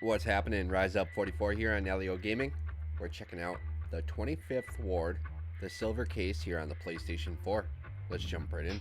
What's happening? Rise Up 44 here on Nalyo Gaming. We're checking out the 25th Ward, the silver case here on the PlayStation 4. Let's jump right in.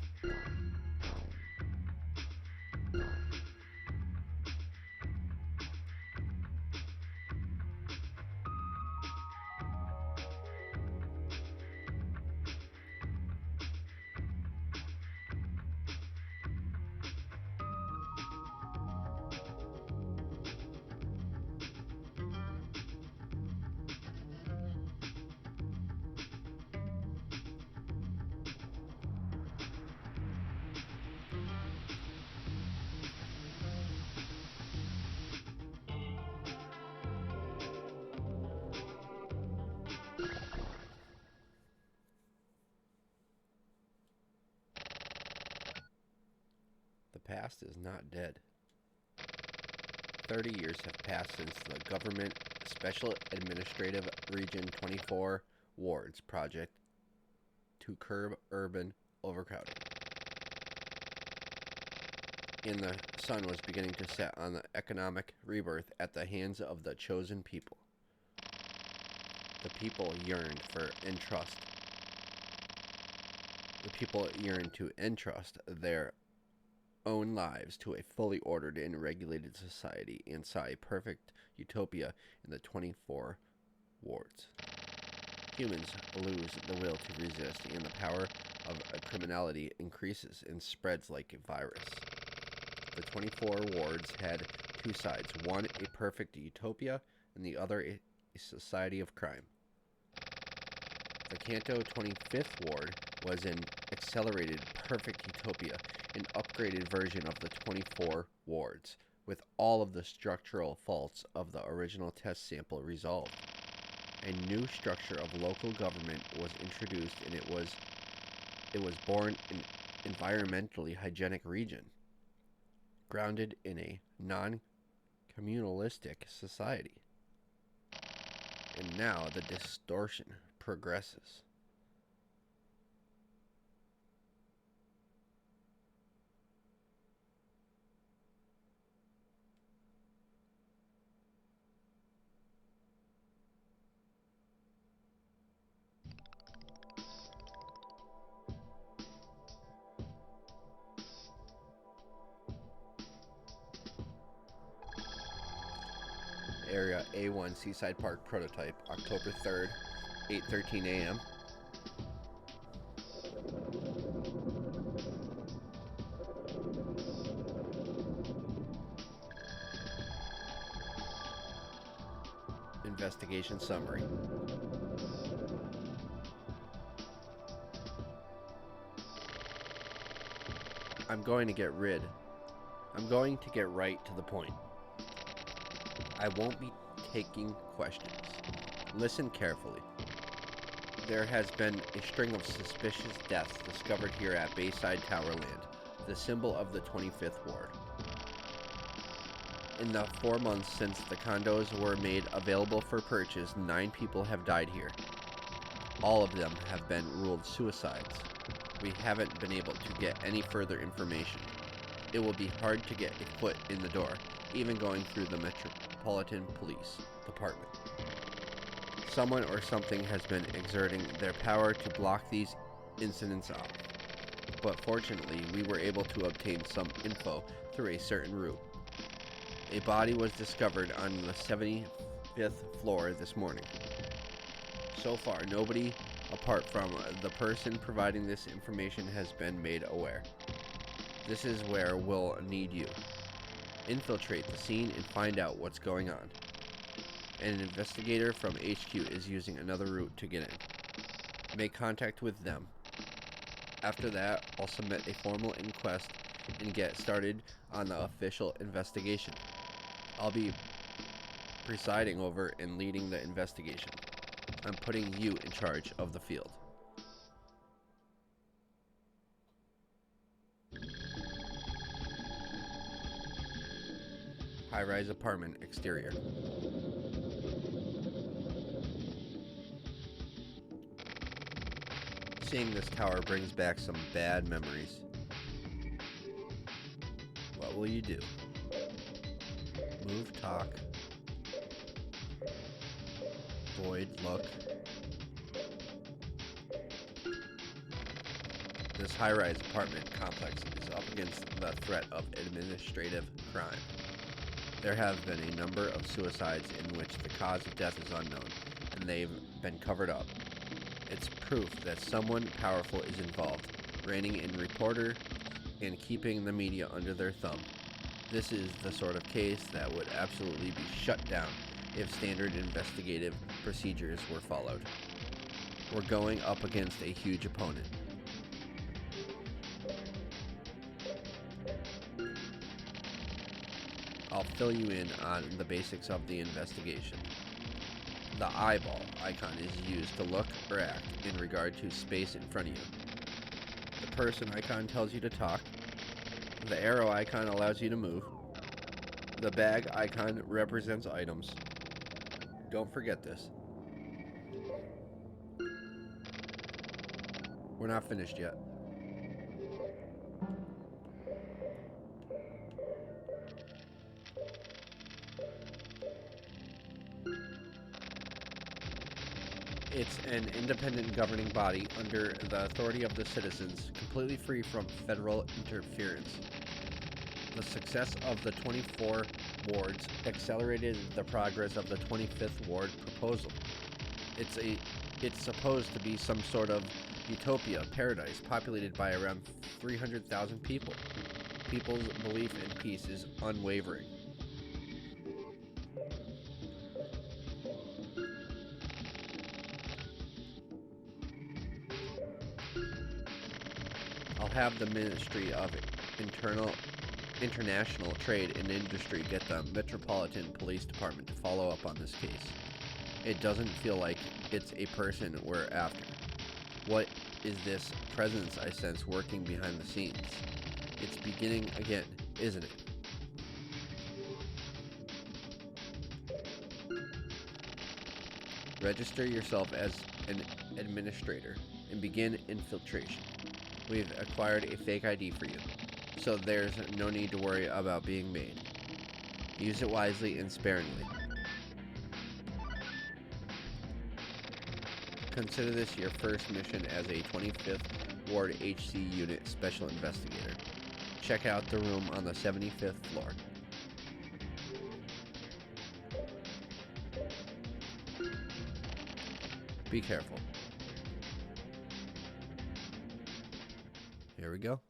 The past is not dead. 30 years have passed since the Government Special Administrative Region 24 Wards project to curb urban overcrowding. And the sun was beginning to set on the economic rebirth at the hands of the chosen people. The people yearned for entrust. The people yearned to entrust their own lives to a fully ordered and regulated society and saw a perfect utopia in the 24 wards. Humans lose the will to resist, and the power of criminality increases and spreads like a virus. The 24 wards had two sides, one a perfect utopia and the other a society of crime. The Kanto 25th ward was an accelerated perfect utopia, an upgraded version of the 24 wards, with all of the structural faults of the original test sample resolved. A new structure of local government was introduced, and it was born in environmentally hygienic region, grounded in a non-communalistic society. And now the distortion progresses. Area A1 Seaside Park prototype, October 3rd, 8:13 a.m. Investigation summary. I'm going to get right to the point. I won't be taking questions. Listen carefully. There has been a string of suspicious deaths discovered here at Bayside Tower Land, the symbol of the 25th ward. In the 4 months since the condos were made available for purchase, 9 people have died here. All of them have been ruled suicides. We haven't been able to get any further information. It will be hard to get a foot in the door, even going through the Metropolitan Police Department. Someone or something has been exerting their power to block these incidents off. But fortunately, we were able to obtain some info through a certain route. A body was discovered on the 75th floor this morning. So far, nobody apart from the person providing this information has been made aware. This is where we'll need you. Infiltrate the scene and find out what's going on. An investigator from HQ is using another route to get in. Make contact with them. After that, I'll submit a formal inquest and get started on the official investigation. I'll be presiding over and leading the investigation. I'm putting you in charge of the field. High-rise apartment exterior. Seeing this tower brings back some bad memories. What will you do? Move, talk, void look. This high-rise apartment complex is up against the threat of administrative crime. There have been a number of suicides in which the cause of death is unknown, and they've been covered up. It's proof that someone powerful is involved, reining in reporter and keeping the media under their thumb. This is the sort of case that would absolutely be shut down if standard investigative procedures were followed. We're going up against a huge opponent. I'll fill you in on the basics of the investigation. The eyeball icon is used to look or act in regard to space in front of you. The person icon tells you to talk. The arrow icon allows you to move. The bag icon represents items. Don't forget this. We're not finished yet. It's an independent governing body under the authority of the citizens, completely free from federal interference. The success of the 24 wards accelerated the progress of the 25th ward proposal. It's supposed to be some sort of utopia, paradise, populated by around 300,000 people. People's belief in peace is unwavering. I'll have the Ministry of International Trade and Industry get the Metropolitan Police Department to follow up on this case. It doesn't feel like it's a person we're after. What is this presence I sense working behind the scenes? It's beginning again, isn't it? Register yourself as an administrator and begin infiltration. We've acquired a fake ID for you, so there's no need to worry about being made. Use it wisely and sparingly. Consider this your first mission as a 25th Ward HC Unit Special Investigator. Check out the room on the 75th floor. Be careful. Here we go.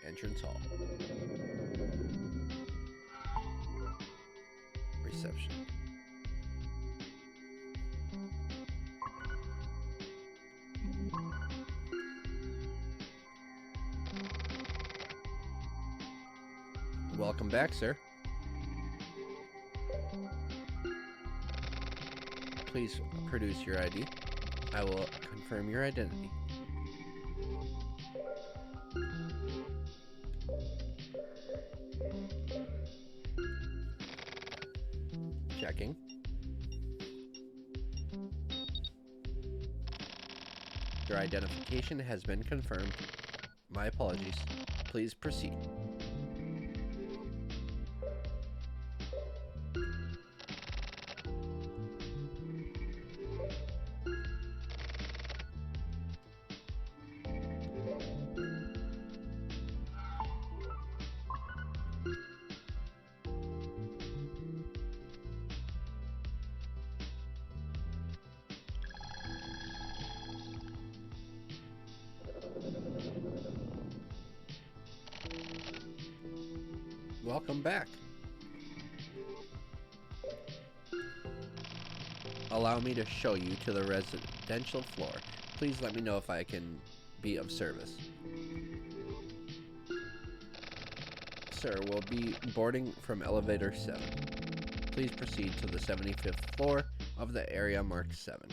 Entrance hall. Reception. Welcome back, sir. Please produce your ID. I will confirm your identity. Checking. Your identification has been confirmed. My apologies. Please proceed. Welcome back. Allow me to show you to the residential floor. Please let me know if I can be of service. Sir, we'll be boarding from elevator 7. Please proceed to the 75th floor of the area marked 7.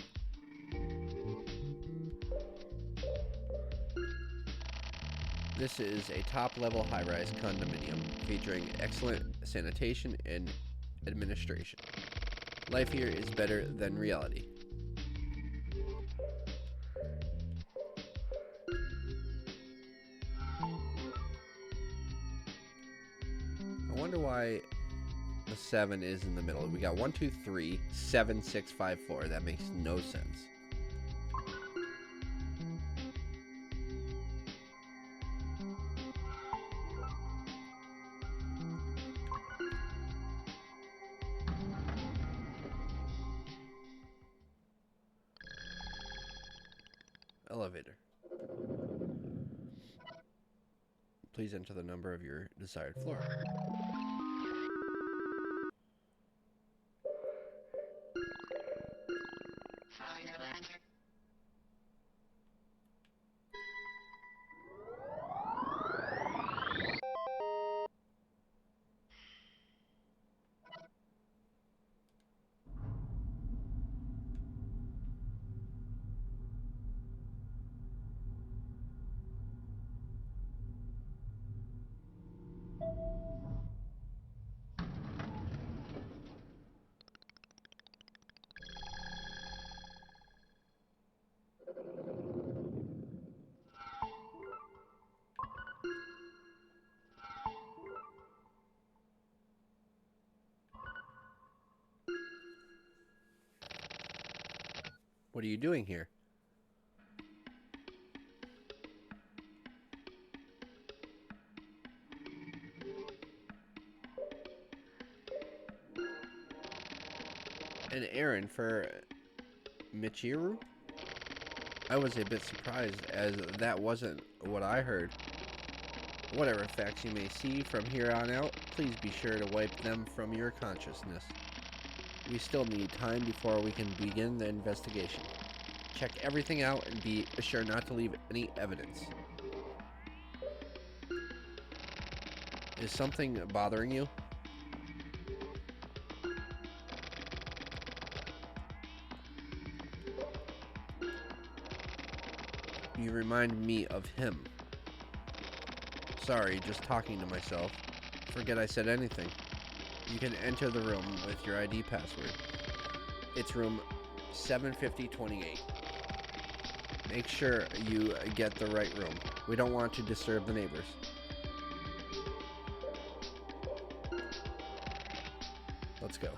This is a top-level high-rise condominium featuring excellent sanitation and administration. Life here is better than reality. I wonder why the 7 is in the middle. We got 1, 2, 3, 7, 6, 5, 4. That makes no sense. Elevator. Please enter the number of your desired floor. What are you doing here? An errand for Michiru? I was a bit surprised, as that wasn't what I heard. Whatever facts you may see from here on out, please be sure to wipe them from your consciousness. We still need time before we can begin the investigation. Check everything out and be sure not to leave any evidence. Is something bothering you? You remind me of him. Sorry, just talking to myself. Forget I said anything. You can enter the room with your ID password. It's room 75028. Make sure you get the right room. We don't want to disturb the neighbors. Let's go.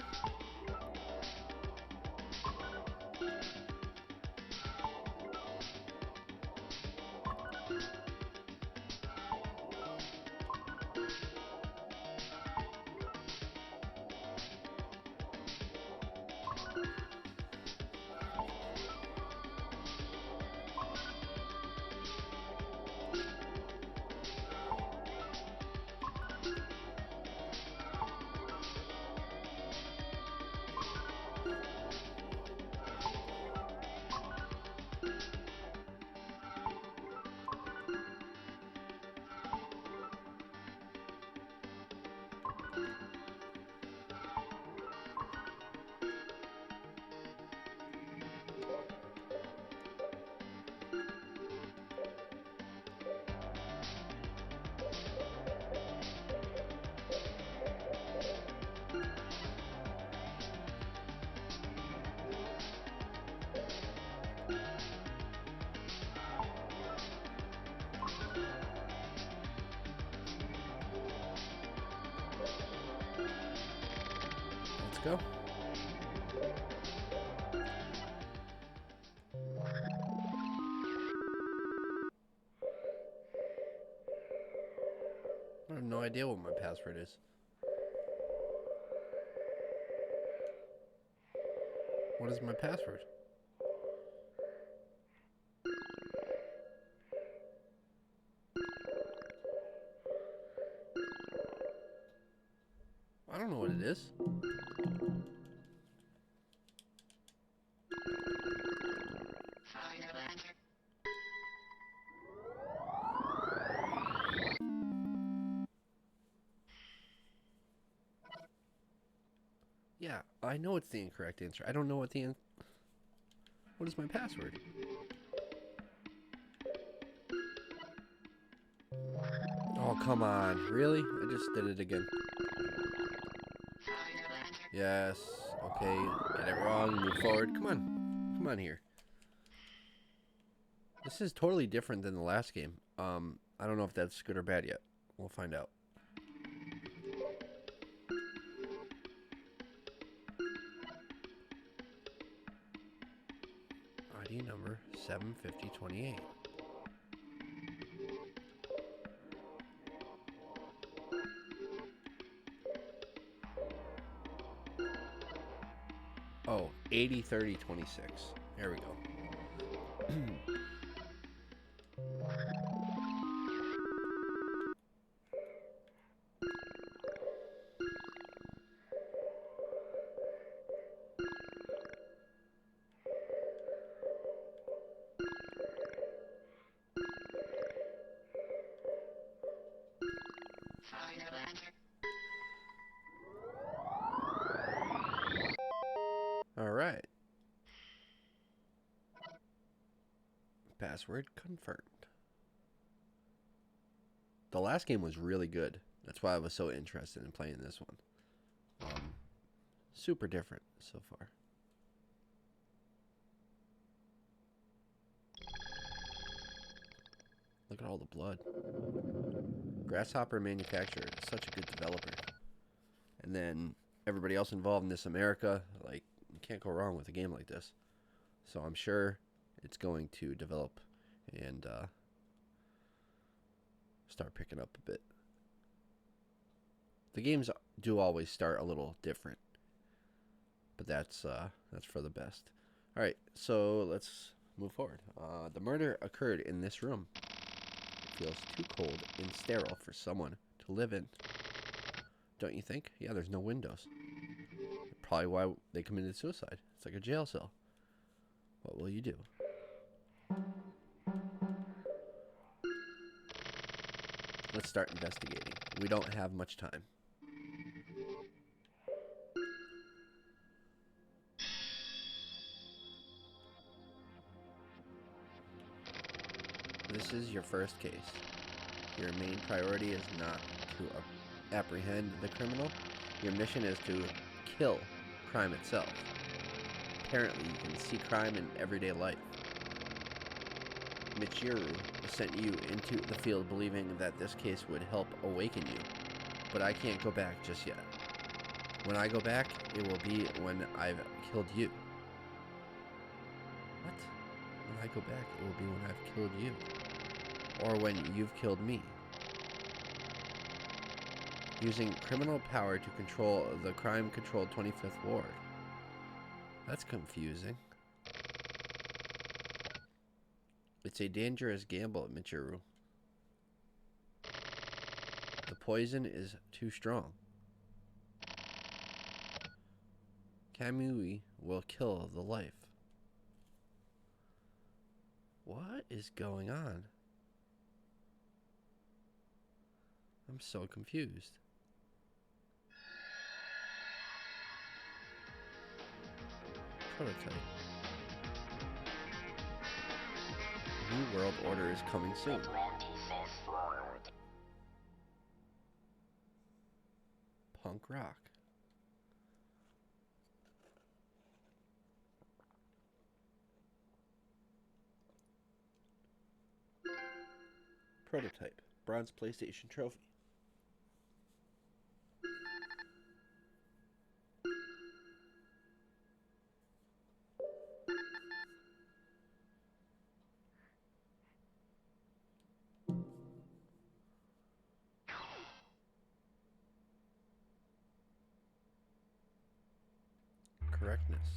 Go. I have no idea what my password is. What is my password? I don't know what it is. Yeah, I know it's the incorrect answer. I don't know what the what is my password? Oh, come on. Really? I just did it again. Yes. Okay. Get it wrong. Move forward. Come on. Come on here. This is totally different than the last game. I don't know if that's good or bad yet. We'll find out. ID number 75028. Oh, 803026. There we go. All right. Password confirmed. The last game was really good. That's why I was so interested in playing this one. Super different so far. Look at all the blood. Grasshopper Manufacturer is such a good developer. And then everybody else involved in this America, like, you can't go wrong with a game like this. So I'm sure it's going to develop and start picking up a bit. The games do always start a little different, but that's for the best. All right, so let's move forward. The murder occurred in this room. It feels too cold and sterile for someone to live in. Don't you think? Yeah, there's no windows. Probably why they committed suicide. It's like a jail cell. What will you do? Let's start investigating. We don't have much time. This is your first case. Your main priority is not to apprehend the criminal. Your mission is to kill crime itself. Apparently, you can see crime in everyday life. Michiru sent you into the field believing that this case would help awaken you. But I can't go back just yet. When I go back, it will be when I've killed you. What? When I go back, it will be when I've killed you. Or when you've killed me. Using criminal power to control the crime-controlled 25th Ward. That's confusing. It's a dangerous gamble, Michiru. The poison is too strong. Kamui will kill the life. What is going on? I'm so confused. Prototype. New World Order is coming soon. Punk rock. Prototype. Bronze PlayStation trophy. Correctness.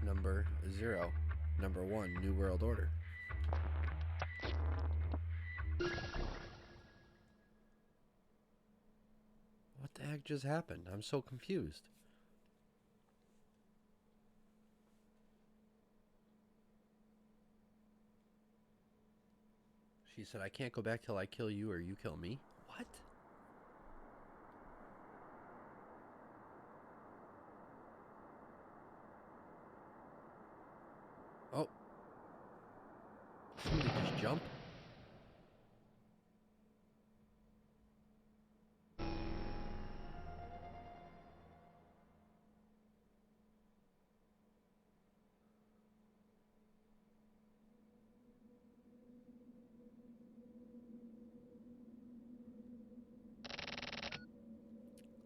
Number 0. Number 1, New World Order. What the heck just happened? I'm so confused. She said, I can't go back till I kill you or you kill me. What? Oh. Somebody just jump?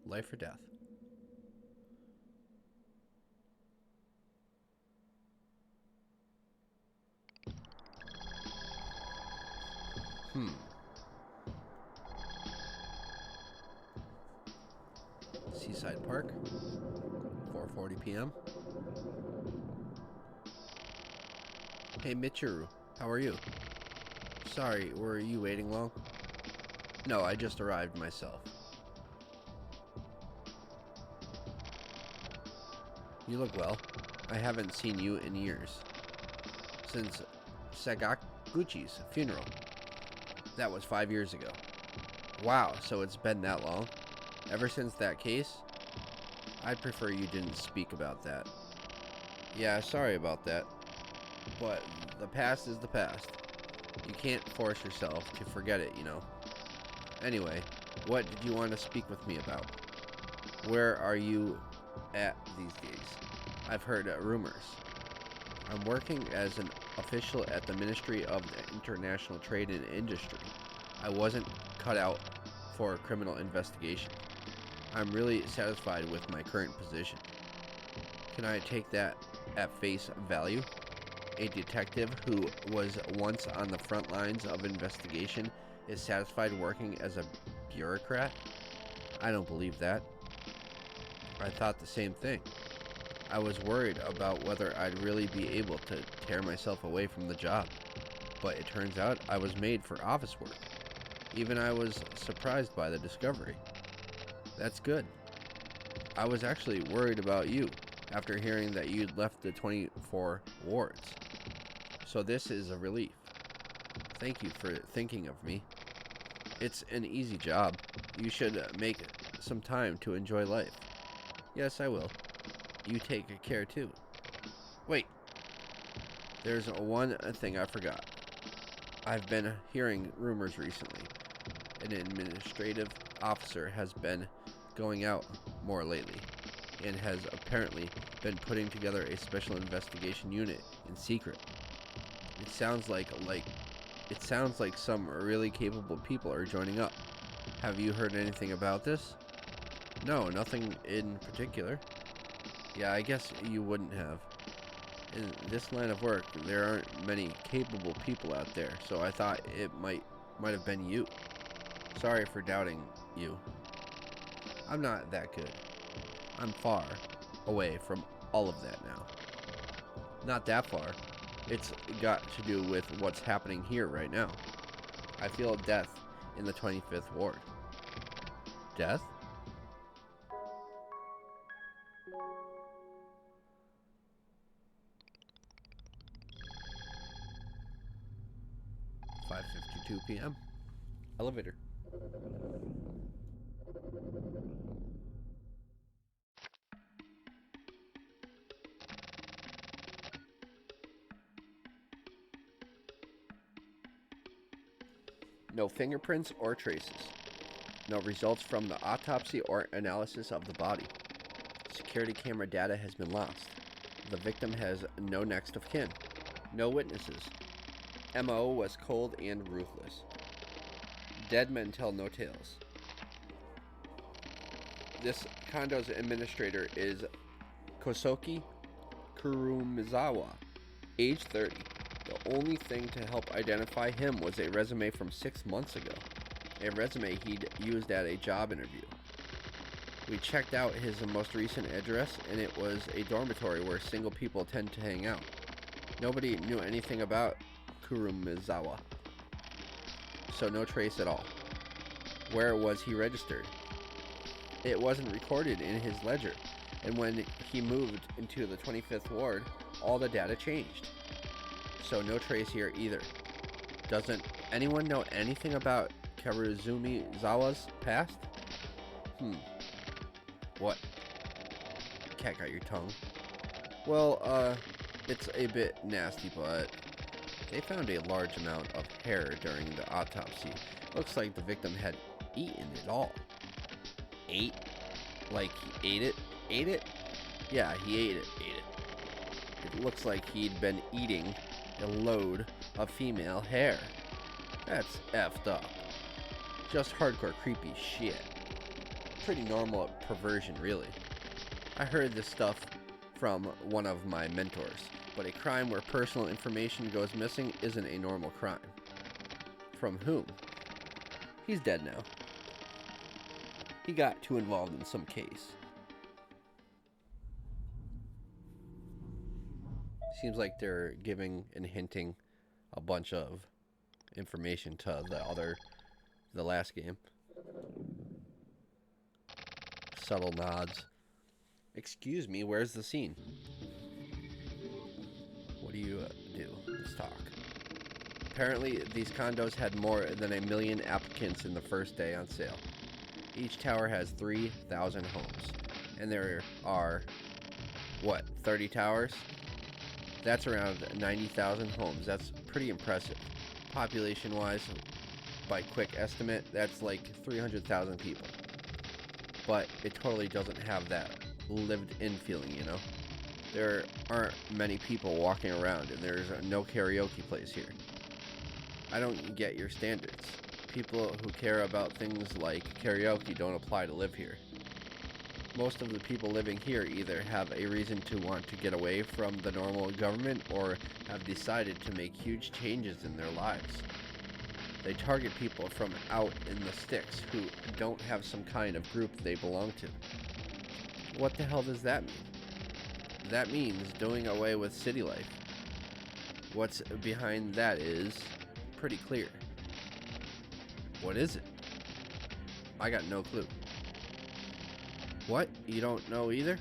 Life or death? Hmm. Seaside Park, 4:40 p.m. Hey Michiru, how are you? Sorry, were you waiting long? No, I just arrived myself. You look well. I haven't seen you in years. Since Sagaguchi's funeral. That was 5 years ago. Wow, so it's been that long? Ever since that case? I'd prefer you didn't speak about that. Yeah, sorry about that. But the past is the past. You can't force yourself to forget it, you know. Anyway, what did you want to speak with me about? Where are you at these days? I've heard rumors. I'm working as an official at the Ministry of International Trade and Industry. I wasn't cut out for criminal investigation. I'm really satisfied with my current position. Can I take that at face value? A detective who was once on the front lines of investigation is satisfied working as a bureaucrat? I don't believe that. I thought the same thing. I was worried about whether I'd really be able to tear myself away from the job, but it turns out I was made for office work. Even I was surprised by the discovery. That's good. I was actually worried about you after hearing that you'd left the 24 wards. So this is a relief. Thank you for thinking of me. It's an easy job. You should make some time to enjoy life. Yes, I will. You take care too. Wait. There's one thing I forgot. I've been hearing rumors recently. An administrative officer has been going out more lately and has apparently been putting together a special investigation unit in secret. It sounds like some really capable people are joining up. Have you heard anything about this? No, nothing in particular. Yeah, I guess you wouldn't have. In this line of work, there aren't many capable people out there, so I thought it might have been you. Sorry for doubting you. I'm not that good. I'm far away from all of that now. Not that far. It's got to do with what's happening here right now. I feel death in the 25th ward. Death? (5:52 p.m.) Elevator. No fingerprints or traces. No results from the autopsy or analysis of the body. Security camera data has been lost. The victim has no next of kin. No witnesses. MO was cold and ruthless. Dead men tell no tales. This condo's administrator is Kosoki Kurumizawa, age 30. The only thing to help identify him was a resume from 6 months ago, a resume he'd used at a job interview. We checked out his most recent address, and it was a dormitory where single people tend to hang out. Nobody knew anything about Kurumizawa, so no trace at all. Where was he registered? It wasn't recorded in his ledger, and when he moved into the 25th ward, all the data changed. So no trace here either. Doesn't anyone know anything about Karuzumizawa's past? What? Cat got your tongue. Well, it's a bit nasty, but they found a large amount of hair during the autopsy. Looks like the victim had eaten it all. Ate? Like he ate it? Ate it? Yeah, he ate it. It looks like he'd been eating a load of female hair. That's effed up. Just hardcore creepy shit. Pretty normal perversion, really. I heard this stuff from one of my mentors, but a crime where personal information goes missing isn't a normal crime. From whom? He's dead now. He got too involved in some case. Seems like they're giving and hinting a bunch of information to the last game. Subtle nods. Excuse me, where's the scene? What do you do? Let's talk. Apparently, these condos had more than 1 million applicants in the first day on sale. Each tower has 3,000 homes. And there are, 30 towers? That's around 90,000 homes. That's pretty impressive. Population-wise, by quick estimate, that's like 300,000 people. But it totally doesn't have that lived-in feeling, you know? There aren't many people walking around, and there's no karaoke place here. I don't get your standards. People who care about things like karaoke don't apply to live here. Most of the people living here either have a reason to want to get away from the normal government or have decided to make huge changes in their lives. They target people from out in the sticks who don't have some kind of group they belong to. What the hell does that mean? That means doing away with city life. What's behind that is pretty clear. What is it? I got no clue. What? You don't know either?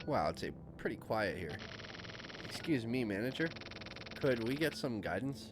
Wow, it's pretty quiet here. Excuse me, manager. Could we get some guidance?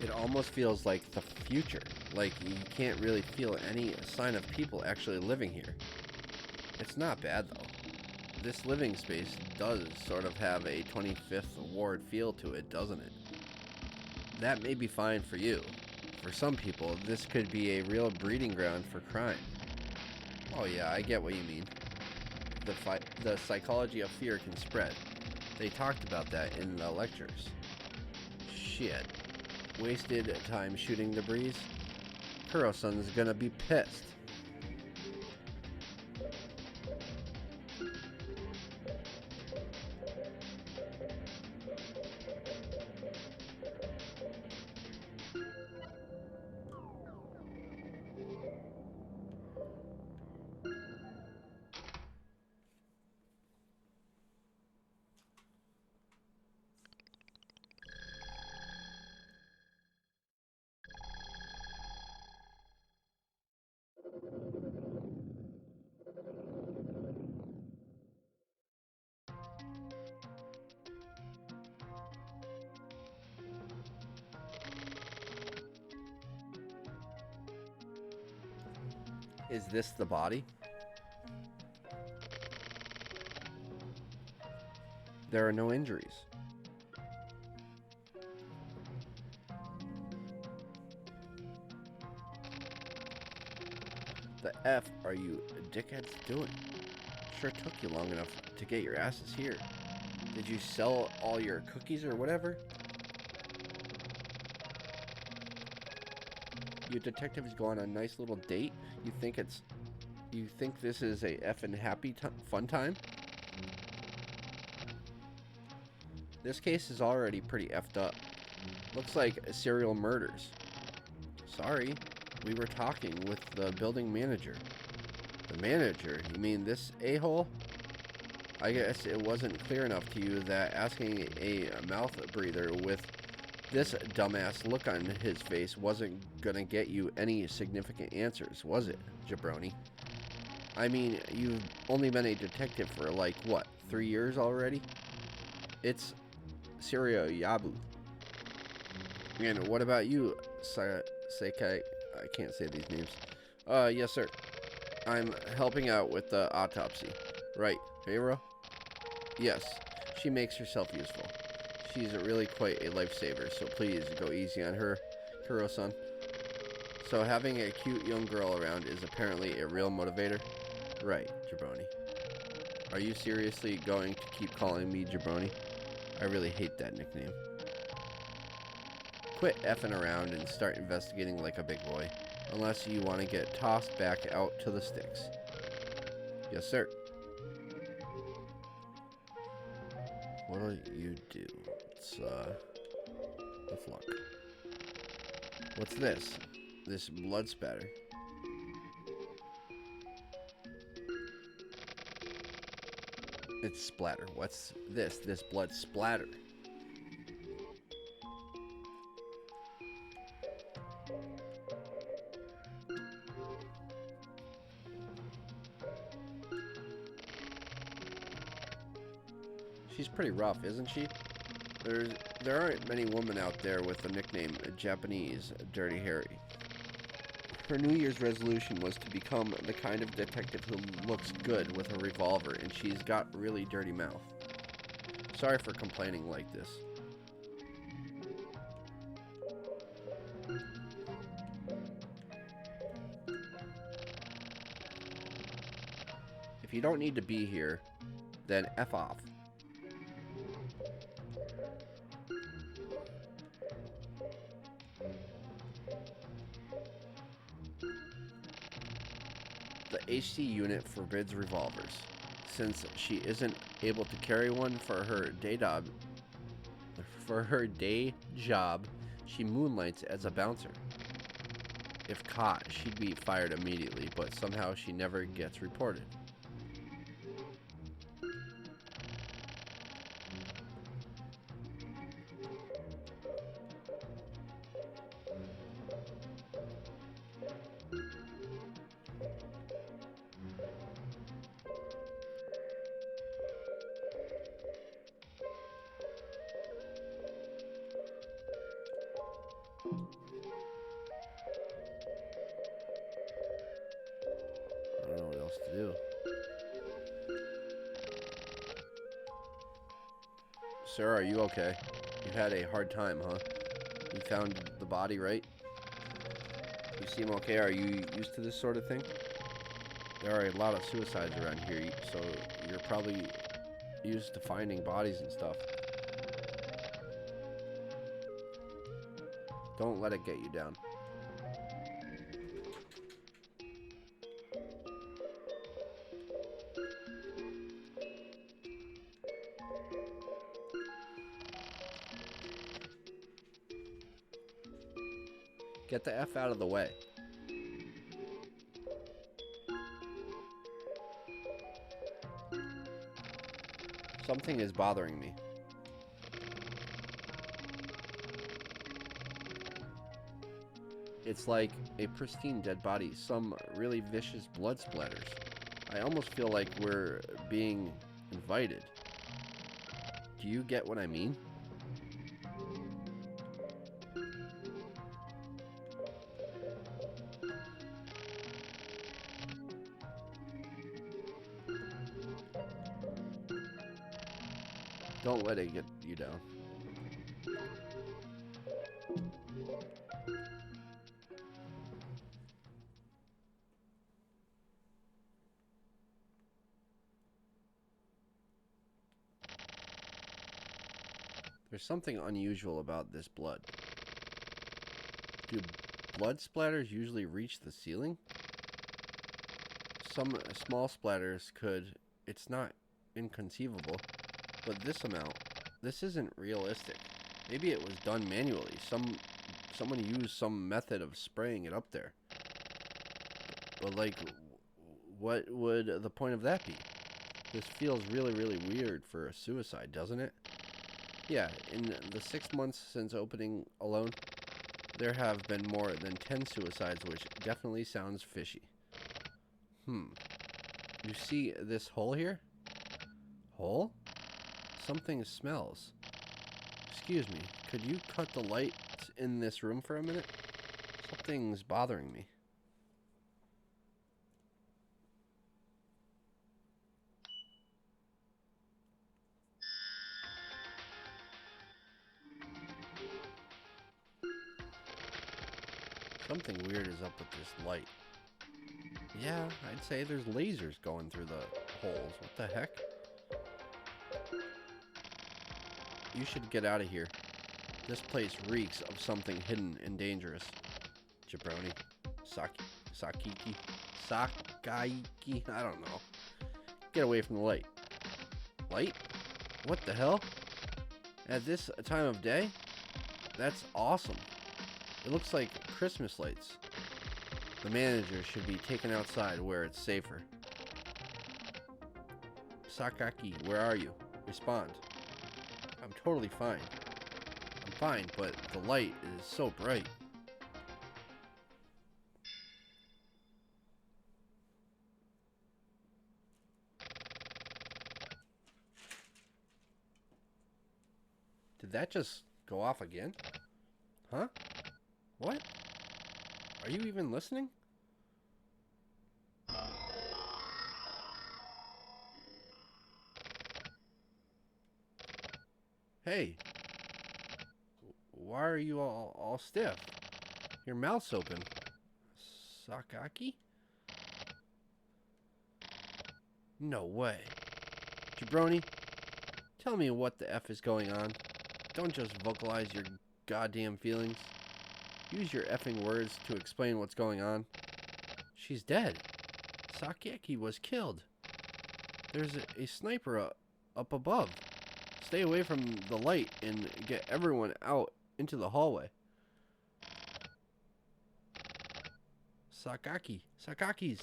It almost feels like the future, like you can't really feel any sign of people actually living here. It's not bad though. This living space does sort of have a 25th ward feel to it, doesn't it? That may be fine for you. For some people, this could be a real breeding ground for crime. Oh yeah, I get what you mean. The psychology of fear can spread. They talked about that in the lectures. Shit. Wasted time shooting the breeze? Kuro-san's gonna be pissed. Is this the body? There are no injuries. The F are you dickheads doing? Sure took you long enough to get your asses here. Did you sell all your cookies or whatever? You detectives go on a nice little date? You think this is a effing happy fun time? This case is already pretty effed up. Looks like serial murders. Sorry, we were talking with the building manager. The manager? You mean this a-hole? I guess it wasn't clear enough to you that asking a mouth breather with this dumbass look on his face wasn't gonna get you any significant answers, was it, jabroni? I mean, you've only been a detective for, like, what, 3 years already? It's Syria Yabu. And what about you, Sekai? I can't say these names. Yes, sir. I'm helping out with the autopsy. Right, Pharaoh? Yes, she makes herself useful. She's really quite a lifesaver, so please go easy on her, Kuro-san. So having a cute young girl around is apparently a real motivator? Right, jabroni. Are you seriously going to keep calling me jabroni? I really hate that nickname. Quit effing around and start investigating like a big boy, unless you want to get tossed back out to the sticks. Yes, sir. What'll you do? It's, with luck. What's this? This blood spatter. It's splatter. What's this? This blood splatter. She's pretty rough, isn't she? There aren't many women out there with the nickname Japanese Dirty Harry. Her New Year's resolution was to become the kind of detective who looks good with a revolver, and she's got really dirty mouth. Sorry for complaining like this. If you don't need to be here, then F off. The HC unit forbids revolvers. Since she isn't able to carry one for her day job, she moonlights as a bouncer. If caught, she'd be fired immediately, but somehow she never gets reported. I don't know what else to do. Sir, are you okay? You had a hard time, huh? You found the body, right? You seem okay. Are you used to this sort of thing? There are a lot of suicides around here, so you're probably used to finding bodies and stuff. Don't let it get you down. Get the F out of the way. Something is bothering me. It's like a pristine dead body, some really vicious blood splatters. I almost feel like we're being invited. Do you get what I mean? Don't let it get you down. There's something unusual about this blood. Do blood splatters usually reach the ceiling? Some small splatters could. It's not inconceivable. But this amount, this isn't realistic. Maybe it was done manually. Someone used some method of spraying it up there. But like, What would the point of that be? This feels really, really weird for a suicide, doesn't it? Yeah, in the 6 months since opening alone, there have been more than 10 suicides, which definitely sounds fishy. You see this hole here? Hole? Something smells. Excuse me, could you cut the lights in this room for a minute? Something's bothering me. Something weird is up with this light. Yeah, I'd say there's lasers going through the holes. What the heck? You should get out of here. This place reeks of something hidden and dangerous. Jabroni. Sakaiki. I don't know. Get away from the light. Light? What the hell? At this time of day? That's awesome. It looks like Christmas lights. The manager should be taken outside where it's safer. Sakaki, where are you? Respond. I'm totally fine. I'm fine, but the light is so bright. Did that just go off again? Huh? What? Are you even listening? Hey. Why are you all stiff? Your mouth's open. Sakaki? No way. Jabroni, tell me what the F is going on. Don't just vocalize your goddamn feelings. Use your effing words to explain what's going on. She's dead. Sakaki was killed. There's a sniper up above. Stay away from the light and get everyone out into the hallway. Sakaki's.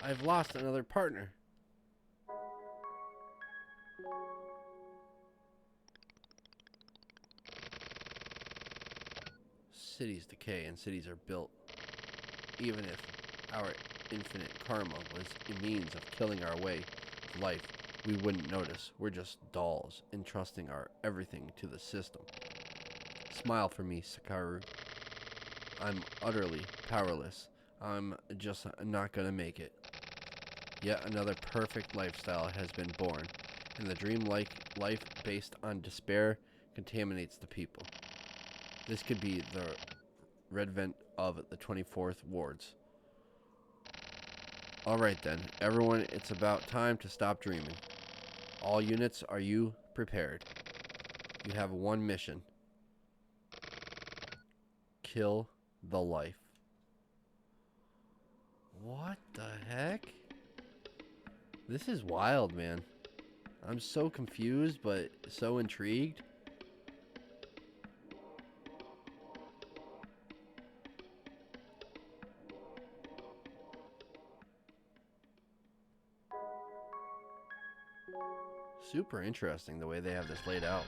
I've lost another partner. Cities decay and cities are built. Even if our infinite karma was a means of killing our way of life, we wouldn't notice. We're just dolls, entrusting our everything to the system. Smile for me, Sakaru. I'm utterly powerless. I'm just not gonna make it. Yet another perfect lifestyle has been born, and the dream-like life based on despair contaminates the people. This could be the red vent of the 24th Wards. Alright then, everyone, it's about time to stop dreaming. All units, are you prepared? You have one mission. Kill the life. What the heck? This is wild, man. I'm so confused, but so intrigued. Super interesting the way they have this laid out.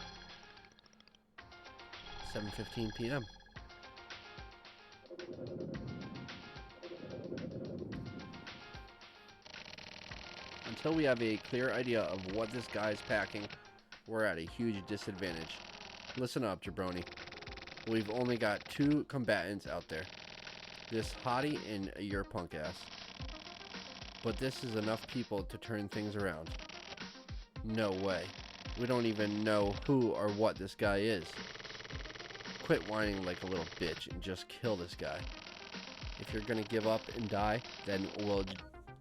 7:15 p.m. Until we have a clear idea of what this guy's packing, we're at a huge disadvantage. Listen up, jabroni. We've only got 2 combatants out there. This hottie and your punk ass. But this is enough people to turn things around. No way. We don't even know who or what this guy is. Quit whining like a little bitch and just kill this guy. If you're gonna give up and die, then we'll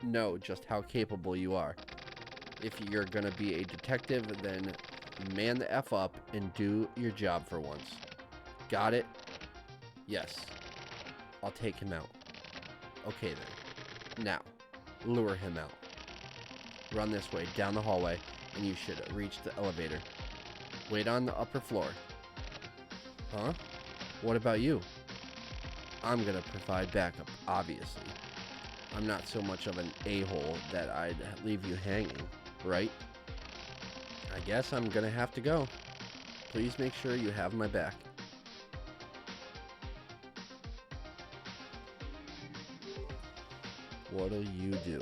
know just how capable you are. If you're gonna be a detective, then man the F up and do your job for once. Got it? Yes. I'll take him out. Okay then. Now, lure him out. Run this way, down the hallway, and you should reach the elevator. Wait on the upper floor. Huh? What about you? I'm gonna provide backup, obviously. I'm not so much of an a-hole that I'd leave you hanging, right? I guess I'm gonna have to go. Please make sure you have my back. What'll you do?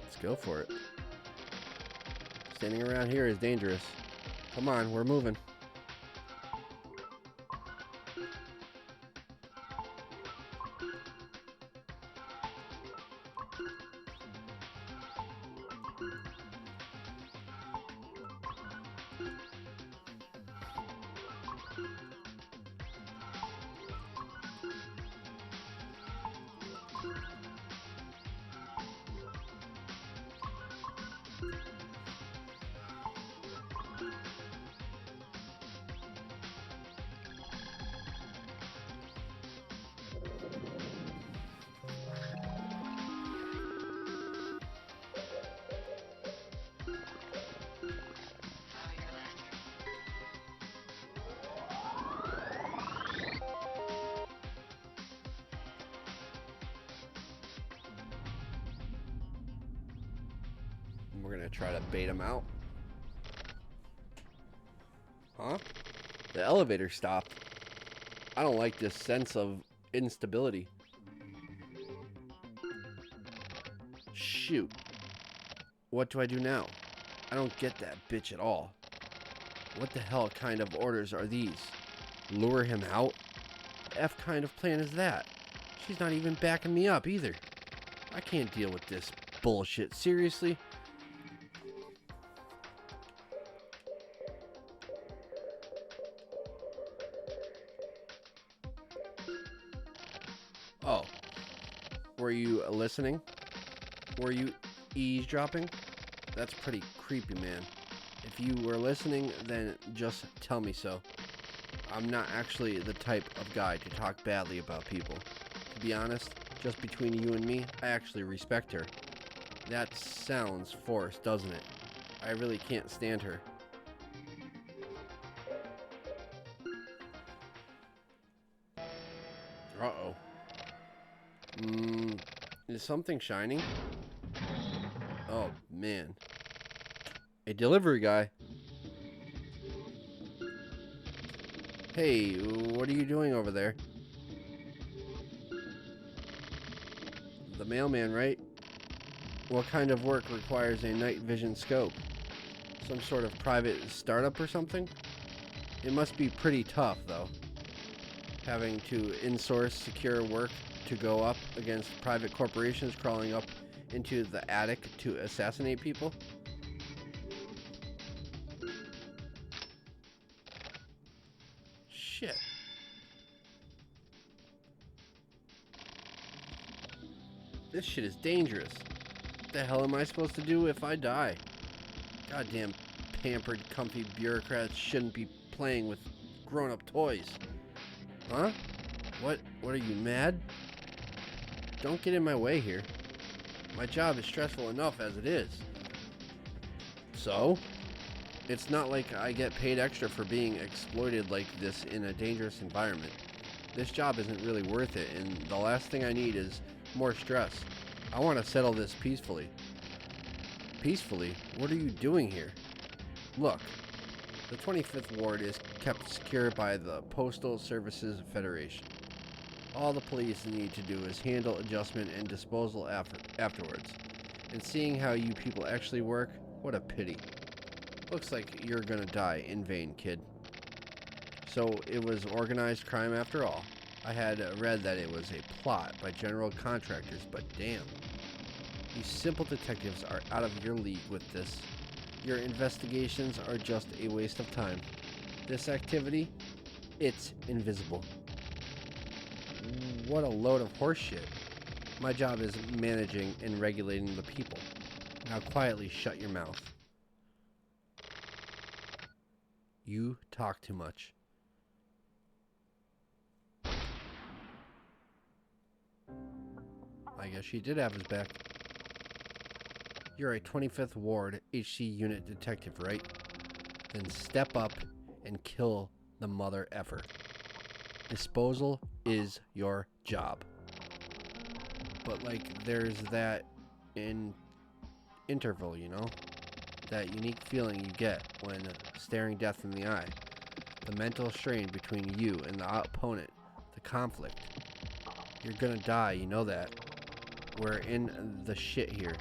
Let's go for it. Standing around here is dangerous. Come on, we're moving. We're gonna try to bait him out. Huh? The elevator stopped. I don't like this sense of instability. Shoot. What do I do now? I don't get that bitch at all. What the hell kind of orders are these? Lure him out? What F kind of plan is that? She's not even backing me up either. I can't deal with this bullshit. Seriously? Oh. Were you listening? Were you eavesdropping? That's pretty creepy, man. If you were listening, then just tell me so. I'm not actually the type of guy to talk badly about people. To be honest, just between you and me, I actually respect her. That sounds forced, doesn't it? I really can't stand her. Uh-oh. Is something shining? Oh, man. A delivery guy. Hey, what are you doing over there? The mailman, right? What kind of work requires a night vision scope? Some sort of private startup or something? It must be pretty tough, though. Having to insource secure work to go up against private corporations crawling up into the attic to assassinate people? Shit. This shit is dangerous. What the hell am I supposed to do if I die? Goddamn pampered, comfy bureaucrats shouldn't be playing with grown-up toys. Huh? What are you, mad? Don't get in my way here. My job is stressful enough as it is. So? It's not like I get paid extra for being exploited like this in a dangerous environment. This job isn't really worth it, and the last thing I need is more stress. I want to settle this peacefully. Peacefully? What are you doing here? Look, the 25th Ward is kept secure by the Postal Services Federation. All the police need to do is handle adjustment and disposal afterwards. And seeing how you people actually work, what a pity. Looks like you're gonna die in vain, kid. So it was organized crime after all. I had read that it was a plot by general contractors, but damn. You simple detectives are out of your league with this. Your investigations are just a waste of time. This activity, it's invisible. What a load of horseshit. My job is managing and regulating the people. Now quietly shut your mouth. You talk too much. I guess she did have his back. You're a 25th Ward HC unit detective, right? Then step up and kill the mother effer. Disposal is your job. But like, there's that interval, you know? That unique feeling you get when staring death in the eye. The mental strain between you and the opponent. The conflict. You're gonna die, you know that. We're in the shit here.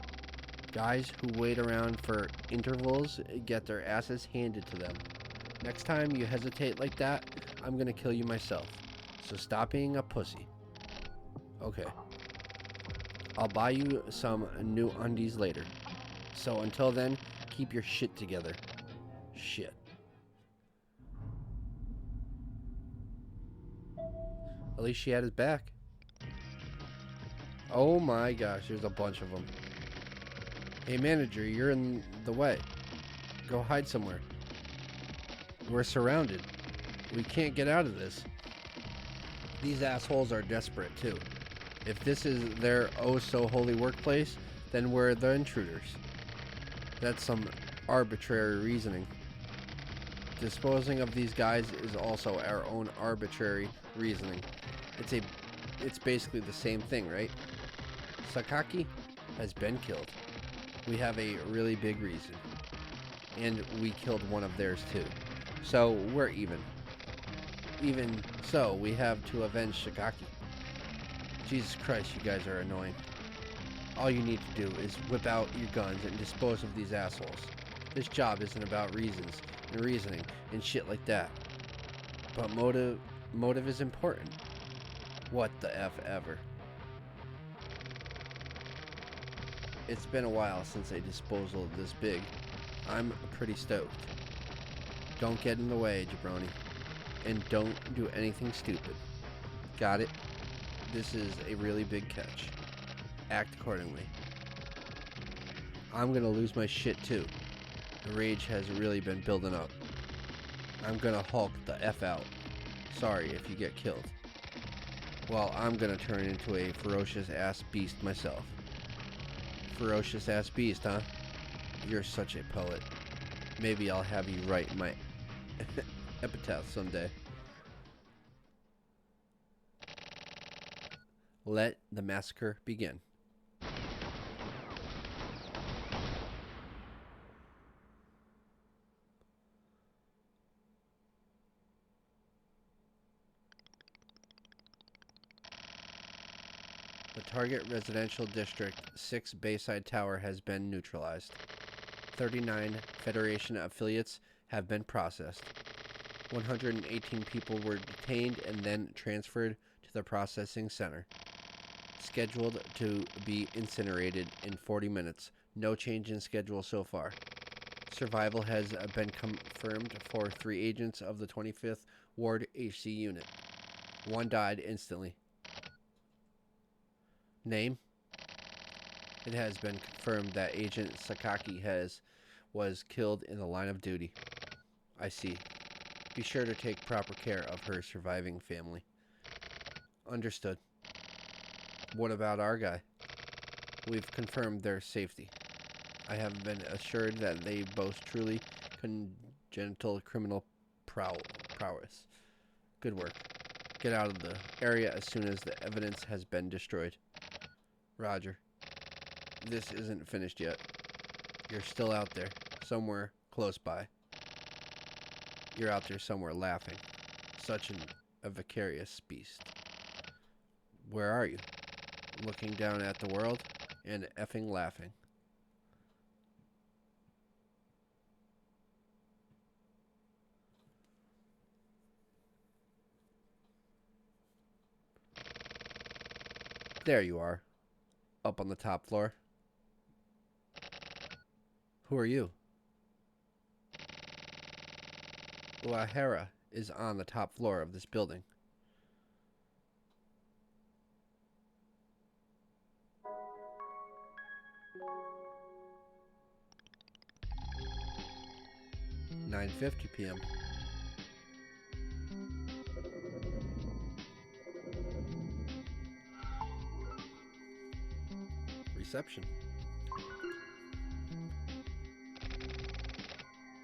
Guys who wait around for intervals get their asses handed to them. Next time you hesitate like that, I'm gonna kill you myself. So stop being a pussy. Okay. I'll buy you some new undies later. So until then, keep your shit together. Shit. At least she had his back. Oh my gosh, there's a bunch of them. Hey manager, you're in the way. Go hide somewhere. We're surrounded. We can't get out of this. These assholes are desperate too. If this is their oh so holy workplace, then we're the intruders. That's some arbitrary reasoning. Disposing of these guys is also our own arbitrary reasoning. It's basically the same thing, right? Sakaki has been killed. We have a really big reason. And we killed one of theirs too. So we're even. Even so, we have to avenge Sakaki. Jesus Christ, you guys are annoying. All you need to do is whip out your guns and dispose of these assholes. This job isn't about reasons and reasoning and shit like that. But motive is important. What the F ever. It's been a while since a disposal this big. I'm pretty stoked. Don't get in the way, jabroni. And don't do anything stupid. Got it? This is a really big catch. Act accordingly. I'm gonna lose my shit too. The rage has really been building up. I'm gonna Hulk the F out. Sorry if you get killed. Well, I'm gonna turn into a ferocious ass beast myself. Ferocious ass beast, huh? You're such a poet. Maybe I'll have you write my epitaph someday. Let the massacre begin. The target residential district 6 Bayside Tower has been neutralized. 39 Federation affiliates have been processed. 118 people were detained and then transferred to the processing center. Scheduled to be incinerated in 40 minutes. No change in schedule so far. Survival has been confirmed for 3 agents of the 25th Ward HC unit. 1 died instantly. Name? It has been confirmed that Agent Sakaki was killed in the line of duty. I see. Be sure to take proper care of her surviving family. Understood. What about our guy? We've confirmed their safety. I have been assured that they boast truly congenital criminal prowess. Good work. Get out of the area as soon as the evidence has been destroyed. Roger. This isn't finished yet. You're still out there, somewhere close by. You're out there somewhere laughing. Such a vicarious beast. Where are you? Looking down at the world and effing laughing. There you are. Up on the top floor. Who are you? Uehara is on the top floor of this building. (9:50 p.m.) Reception.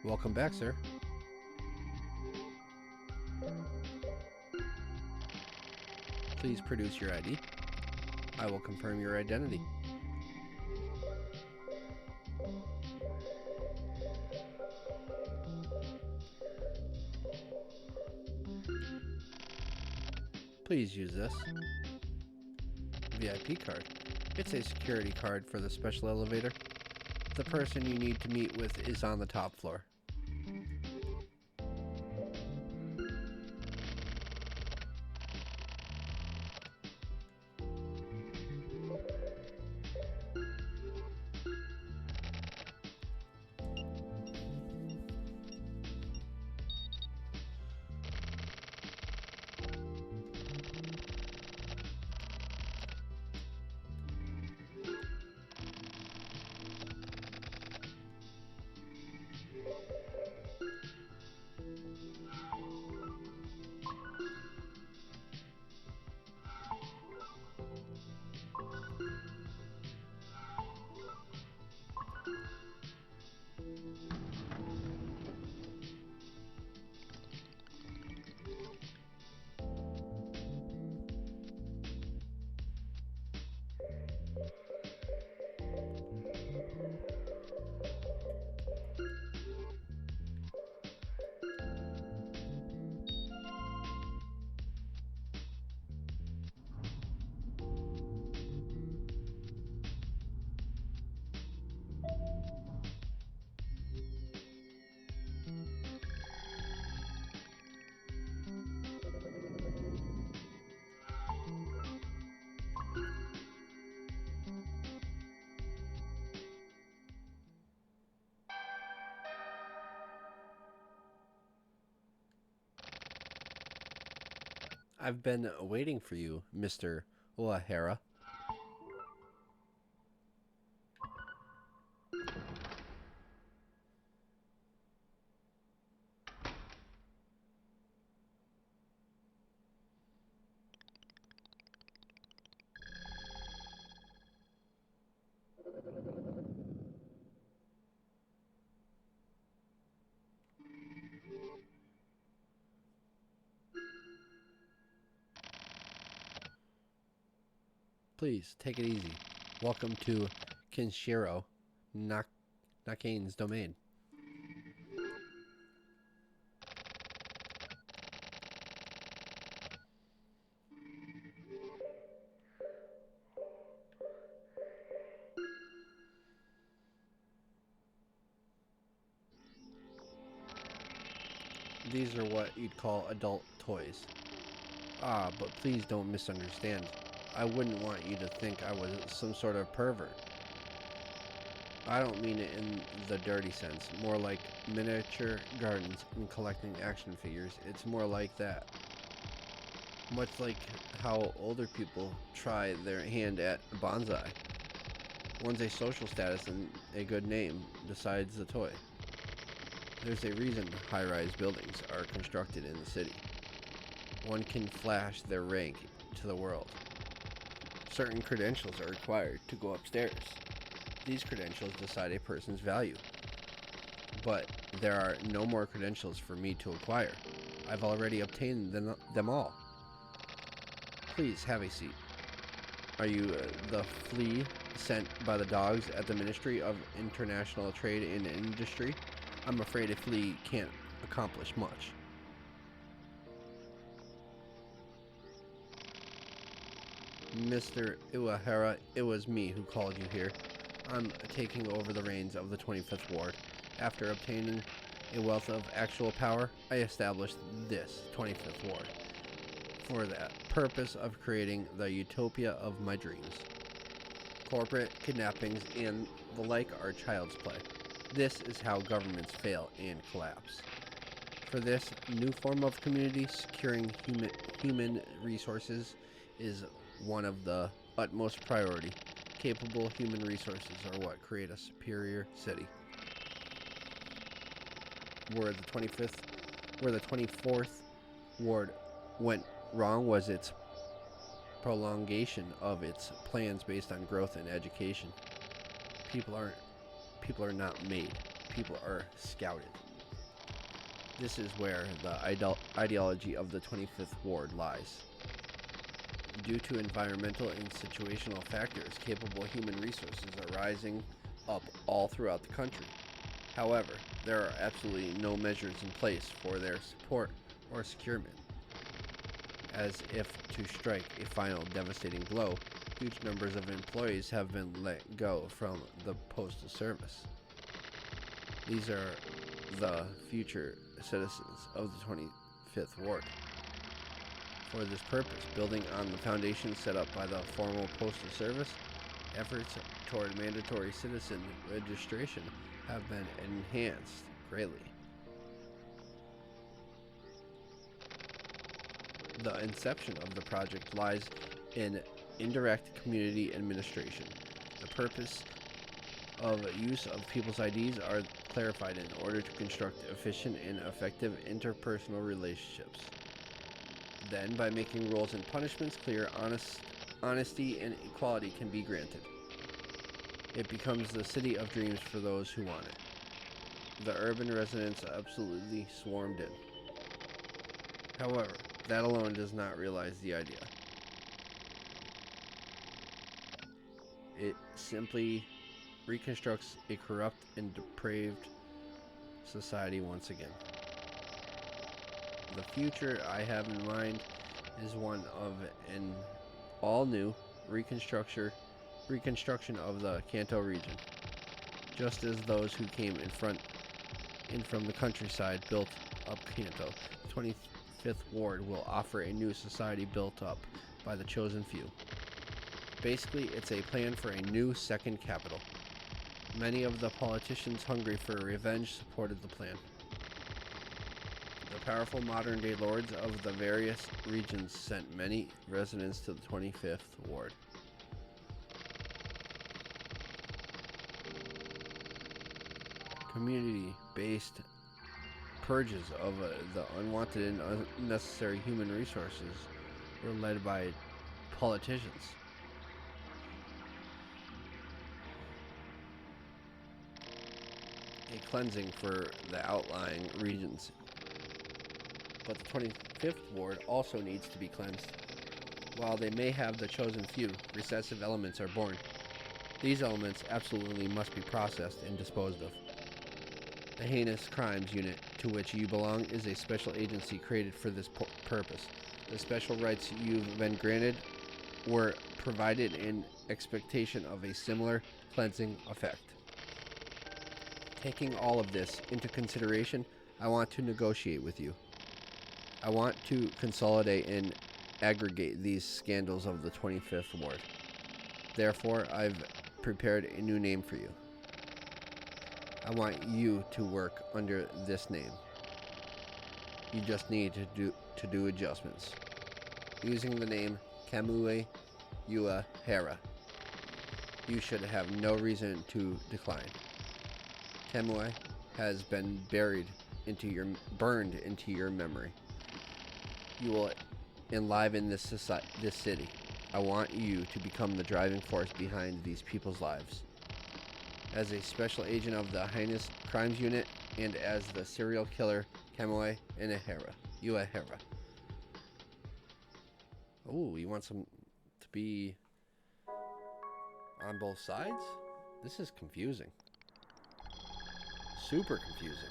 Welcome back, sir. Please produce your ID. I will confirm your identity. Please use this. VIP card. It's a security card for the special elevator. The person you need to meet with is on the top floor. I've been waiting for you, Mr. Uehara. Please, take it easy. Welcome to Kenshiro Nakane's domain. These are what you'd call adult toys. Ah, but please don't misunderstand. I wouldn't want you to think I was some sort of pervert. I don't mean it in the dirty sense, more like miniature gardens and collecting action figures. It's more like that. Much like how older people try their hand at bonsai. One's a social status and a good name besides the toy. There's a reason high-rise buildings are constructed in the city. One can flash their rank to the world. Certain credentials are required to go upstairs. These credentials decide a person's value. But there are no more credentials for me to acquire. I've already obtained them all. Please have a seat. Are you the flea sent by the dogs at the Ministry of International Trade and Industry? I'm afraid a flea can't accomplish much. Mr. Uehara, it was me who called you here. I'm taking over the reins of the 25th Ward. After obtaining a wealth of actual power, I established this 25th Ward for the purpose of creating the utopia of my dreams. Corporate kidnappings and the like are child's play. This is how governments fail and collapse. For this new form of community, securing human resources is one of the utmost priority. Capable human resources are what create a superior city. Where the 24th Ward went wrong was its prolongation of its plans based on growth and education. People are not made. People are scouted. This is where the ideology of the 25th Ward lies. Due to environmental and situational factors, capable human resources are rising up all throughout the country. However, there are absolutely no measures in place for their support or securement. As if to strike a final devastating blow, huge numbers of employees have been let go from the Postal Service. These are the future citizens of the 25th Ward. For this purpose, building on the foundation set up by the formal Postal Service, efforts toward mandatory citizen registration have been enhanced greatly. The inception of the project lies in indirect community administration. The purpose of use of people's IDs are clarified in order to construct efficient and effective interpersonal relationships. Then, by making rules and punishments clear, honesty and equality can be granted. It becomes the city of dreams for those who want it. The urban residents absolutely swarmed in. However, that alone does not realize the idea. It simply reconstructs a corrupt and depraved society once again. The future I have in mind is one of an all-new reconstruction of the Kanto region, just as those who came in from the countryside built up Kanto. The 25th Ward will offer a new society built up by the chosen few. Basically, it's a plan for a new second capital. Many of the politicians hungry for revenge supported the plan. The powerful modern-day lords of the various regions sent many residents to the 25th Ward. Community-based purges of the unwanted and unnecessary human resources were led by politicians. A cleansing for the outlying regions. But the 25th Ward also needs to be cleansed. While they may have the chosen few, recessive elements are born. These elements absolutely must be processed and disposed of. The Heinous Crimes Unit, to which you belong, is a special agency created for this purpose. The special rights you've been granted were provided in expectation of a similar cleansing effect. Taking all of this into consideration, I want to negotiate with you. I want to consolidate and aggregate these scandals of the 25th Ward. Therefore, I've prepared a new name for you. I want you to work under this name. You just need to do adjustments. Using the name Kamui Uehara. You should have no reason to decline. Kamui has been burned into your memory. You will enliven this city. I want you to become the driving force behind these people's lives. As a special agent of the Heinous Crimes Unit and as the serial killer Kamui Uehara. Oh, you want some to be on both sides? This is confusing. Super confusing.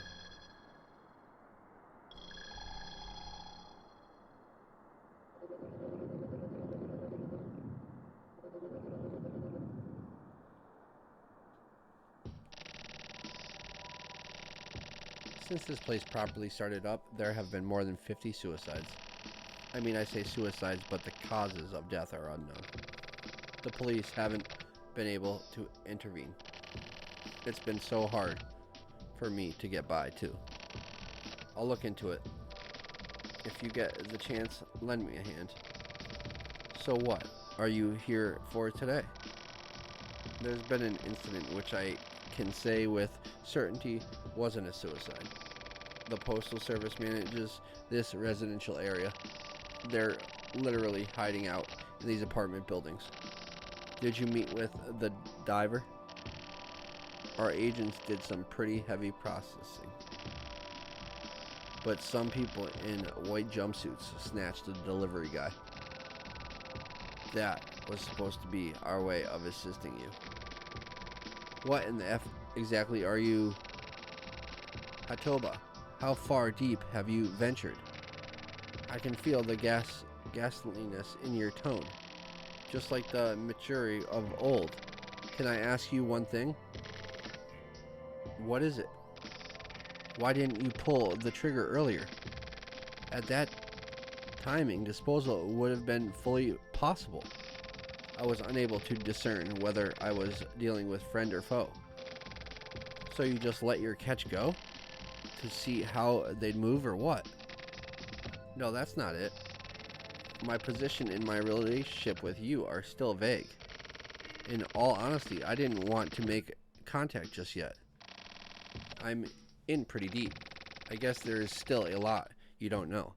Since this place properly started up, there have been more than 50 suicides. I mean, I say suicides, but the causes of death are unknown. The police haven't been able to intervene. It's been so hard for me to get by, too. I'll look into it. If you get the chance, lend me a hand. So what are you here for today? There's been an incident which I can say with certainty wasn't a suicide. The Postal Service manages this residential area. They're literally hiding out in these apartment buildings. Did you meet with the diver? Our agents did some pretty heavy processing. But some people in white jumpsuits snatched the delivery guy. That was supposed to be our way of assisting you. What in the F exactly are you? Hatoba, how far deep have you ventured? I can feel the ghastliness in your tone, just like the maturity of old. Can I ask you one thing? What is it? Why didn't you pull the trigger earlier? At that timing, disposal would have been fully possible. I was unable to discern whether I was dealing with friend or foe. So you just let your catch go? To see how they'd move or what? No, that's not it. My position in my relationship with you are still vague. In all honesty, I didn't want to make contact just yet. I'm in pretty deep. I guess there is still a lot you don't know.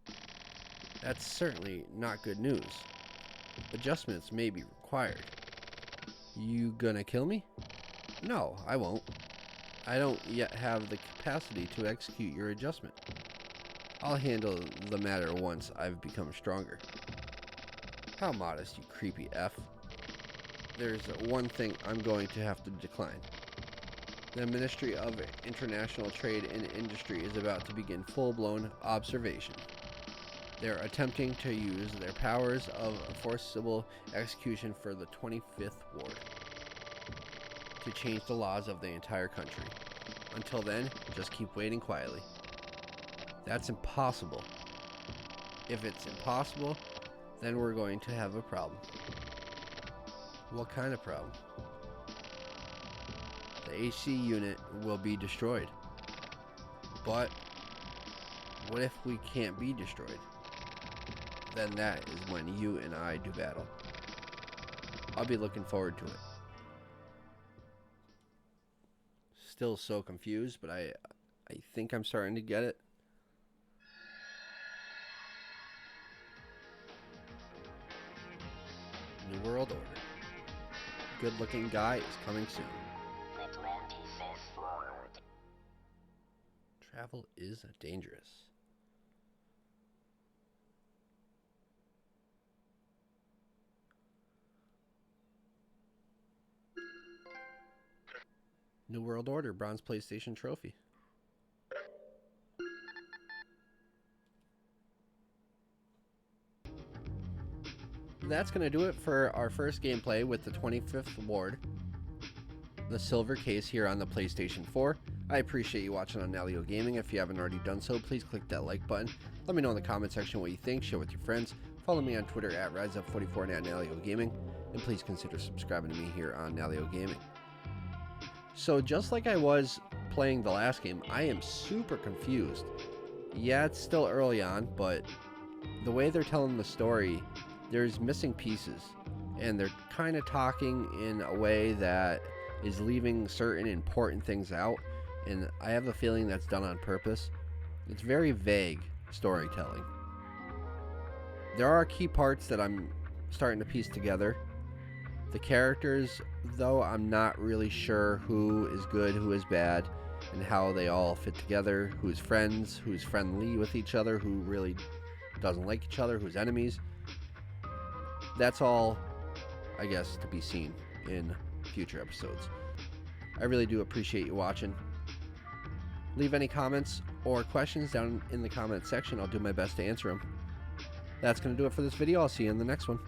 That's certainly not good news. Adjustments may be required. You gonna kill me? No, I won't. I don't yet have the capacity to execute your adjustment. I'll handle the matter once I've become stronger. How modest, you creepy F. There's one thing I'm going to have to decline. The Ministry of International Trade and Industry is about to begin full-blown observation. They're attempting to use their powers of forcible execution for the 25th Ward to change the laws of the entire country. Until then, just keep waiting quietly. That's impossible. If it's impossible, then we're going to have a problem. What kind of problem? The AC unit will be destroyed. But what if we can't be destroyed? Then that is when you and I do battle. I'll be looking forward to it. Still so confused, but I think I'm starting to get it. New World Order. Good looking guy is coming soon. The 25th Ward. Travel is dangerous. New World Order bronze PlayStation trophy. That's going to do it for our first gameplay with the 25th Ward, the silver case here on the PlayStation 4. I appreciate you watching on Nalyo Gaming. If you haven't already done so, please click that like button. Let me know in the comment section what you think. Share with your friends. Follow me on Twitter at RiseUp44 and at Nalyo Gaming. And please consider subscribing to me here on Nalyo Gaming. So just like I was playing the last game, I am super confused. Yeah, it's still early on, but the way they're telling the story, there's missing pieces. And they're kind of talking in a way that is leaving certain important things out. And I have a feeling that's done on purpose. It's very vague storytelling. There are key parts that I'm starting to piece together. The characters, though, I'm not really sure who is good, who is bad, and how they all fit together, who's friends, who's friendly with each other, who really doesn't like each other, who's enemies. That's all, I guess, to be seen in future episodes. I really do appreciate you watching. Leave any comments or questions down in the comment section. I'll do my best to answer them. That's going to do it for this video. I'll see you in the next one.